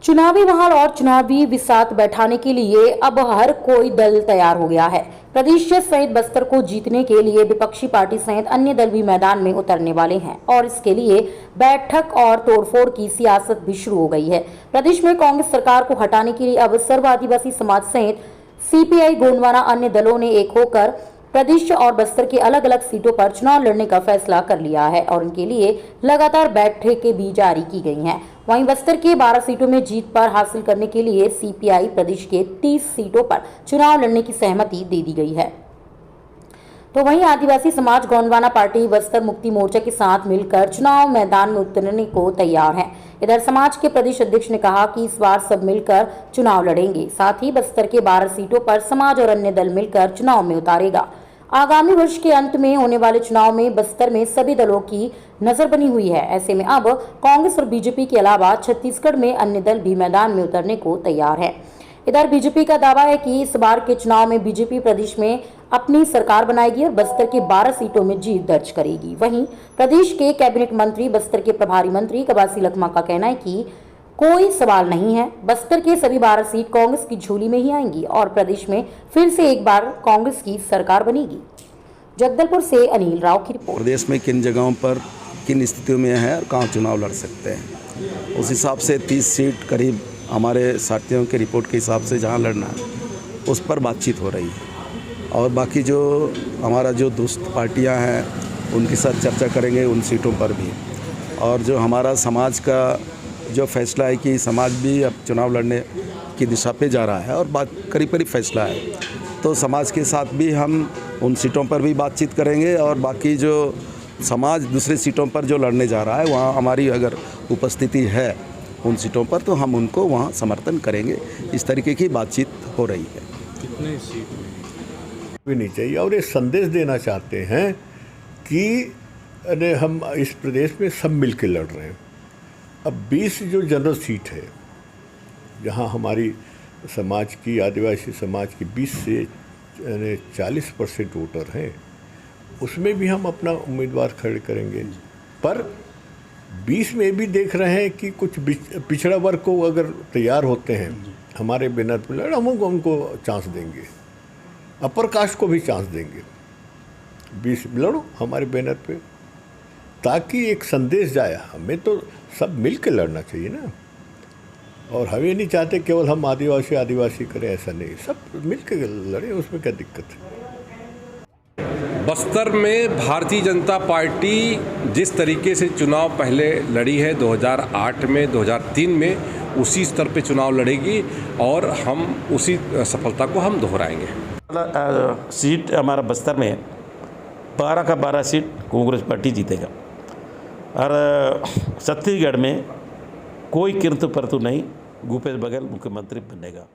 चुनावी माहौल और चुनावी बिसात बैठाने के लिए अब हर कोई दल तैयार हो गया है। प्रदेश सहित बस्तर को जीतने के लिए विपक्षी पार्टी सहित अन्य दल भी मैदान में उतरने वाले हैं और इसके लिए बैठक और तोड़फोड़ की सियासत भी शुरू हो गई है। प्रदेश में कांग्रेस सरकार को हटाने के लिए अब सर्व आदिवासी समाज सहित सीपीआई गोंडवाना अन्य दलों ने एक होकर प्रदेश और बस्तर के अलग अलग सीटों पर चुनाव लड़ने का फैसला कर लिया है और इनके लिए लगातार बैठकें भी जारी की गई हैं। वहीं बस्तर के 12 सीटों में जीत पर हासिल करने के लिए सीपीआई प्रदेश के 30 सीटों पर चुनाव लड़ने की सहमति दे दी गई है। तो वहीं आदिवासी समाज गोंडवाना पार्टी बस्तर मुक्ति मोर्चा के साथ मिलकर चुनाव मैदान में उतरने को तैयार है। इधर समाज के प्रदेश अध्यक्ष ने कहा कि इस बार सब मिलकर चुनाव लड़ेंगे। साथ ही बस्तर के 12 सीटों पर समाज और अन्य दल मिलकर चुनाव में उतारेगा। आगामी वर्ष के अंत में होने वाले चुनाव में बस्तर में सभी दलों की नजर बनी हुई है। ऐसे में अब कांग्रेस और बीजेपी के अलावा छत्तीसगढ़ में अन्य दल भी मैदान में उतरने को तैयार है। इधर बीजेपी का दावा है कि इस बार के चुनाव में बीजेपी प्रदेश में अपनी सरकार बनाएगी और बस्तर के 12 सीटों में जीत दर्ज करेगी। वहीं प्रदेश के कैबिनेट मंत्री बस्तर के प्रभारी मंत्री कवासी लखमा का कहना है कि कोई सवाल नहीं है, बस्तर के सभी 12 सीट कांग्रेस की झोली में ही आएंगी और प्रदेश में फिर से एक बार कांग्रेस की सरकार बनेगी। जगदलपुर से अनिल राव की रिपोर्ट। प्रदेश में किन जगहों पर किन स्थितियों में है और कहाँ चुनाव लड़ सकते हैं, उस हिसाब से 30 सीट करीब हमारे साथियों के रिपोर्ट के हिसाब से जहाँ लड़ना है उस पर बातचीत हो रही है और बाकी जो हमारा जो दोस्त पार्टियाँ हैं उनके साथ चर्चा करेंगे उन सीटों पर भी। और जो हमारा समाज का जो फैसला है कि समाज भी अब चुनाव लड़ने की दिशा पे जा रहा है और बात करीब करीब फैसला है, तो समाज के साथ भी हम उन सीटों पर भी बातचीत करेंगे और बाकी जो समाज दूसरी सीटों पर जो लड़ने जा रहा है वहाँ हमारी अगर उपस्थिति है उन सीटों पर तो हम उनको वहाँ समर्थन करेंगे। इस तरीके की बातचीत हो रही है। कितने सीट भी नहीं चाहिए और ये संदेश देना चाहते हैं कि अरे हम इस प्रदेश में सब मिल के लड़ रहे हैं। अब 20 जो जनरल सीट है जहाँ हमारी समाज की आदिवासी समाज की 20 से 40% वोटर हैं, उसमें भी हम अपना उम्मीदवार खड़े करेंगे। पर 20 में भी देख रहे हैं कि कुछ पिछड़ा वर्ग को अगर तैयार होते हैं हमारे बैनर पर लड़, हम उनको चांस देंगे, अपर कास्ट को भी चांस देंगे। 20 लड़ो हमारे बैनर पे, ताकि एक संदेश जाए। हमें तो सब मिल के लड़ना चाहिए ना, और हम ये नहीं चाहते केवल हम आदिवासी करें, ऐसा नहीं, सब मिल के लड़े, उसमें क्या दिक्कत है। बस्तर में भारतीय जनता पार्टी जिस तरीके से चुनाव पहले लड़ी है 2008 में 2003 में, उसी स्तर पे चुनाव लड़ेगी और हम उसी सफलता को हम दोहराएंगे। सीट हमारा बस्तर में 12 का 12 सीट कांग्रेस पार्टी जीतेगा और छत्तीसगढ़ में कोई किंतु परंतु नहीं, भूपेश बघेल मुख्यमंत्री बनेगा।